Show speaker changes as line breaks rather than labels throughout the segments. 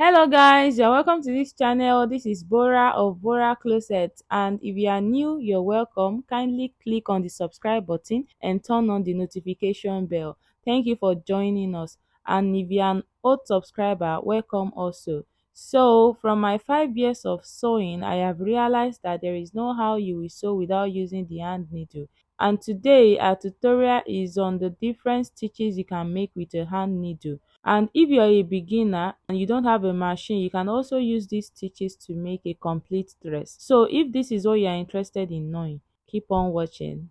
Hello guys, you're welcome to this channel. This is Bora of Bora Closet, and if you are new, you're welcome. Kindly click on the subscribe button and turn on the notification bell. Thank you for joining us, and if you're an old subscriber, welcome also. So from my 5 years of sewing, I have realized that there is no how you will sew without using the hand needle. And today our tutorial is on the different stitches you can make with a hand needle. And if you're a beginner and you don't have a machine, you can also use these stitches to make a complete dress. So if this is what you're interested in knowing, keep on watching.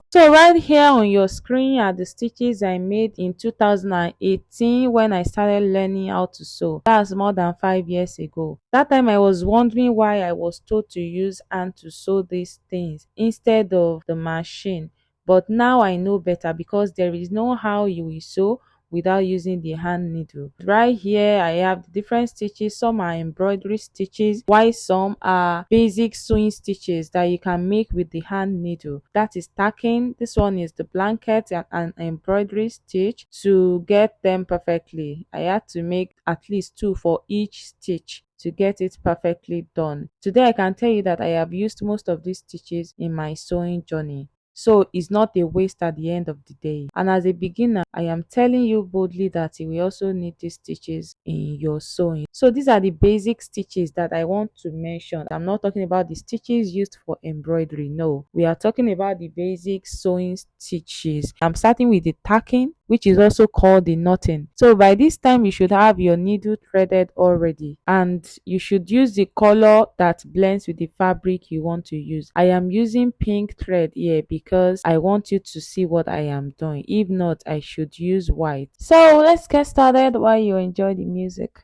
So right here on your screen are the stitches I made in 2018 when I started learning how to sew. That's more than 5 years ago. That time I was wondering why I was told to use hand to sew these things instead of the machine. But now I know better because there is no how you will sew without using the hand needle. Right here I have the different stitches. Some are embroidery stitches while some are basic sewing stitches that you can make with the hand needle. That is tacking. This one is the blanket and an embroidery stitch. To get them perfectly, I had to make at least two for each stitch to get it perfectly done. Today I can tell you that I have used most of these stitches in my sewing journey, so it's not a waste at the end of the day. And as a beginner, I am telling you boldly that you will also need these stitches in your sewing. So these are the basic stitches that I want to mention. I'm not talking about the stitches used for embroidery. No, we are talking about the basic sewing stitches. I'm starting with the tacking, which is also called the knotting. So by this time you should have your needle threaded already, and you should use the color that blends with the fabric you want to use. I am using pink thread here because I want you to see what I am doing. If not, I should use white. So let's get started while you enjoy the music.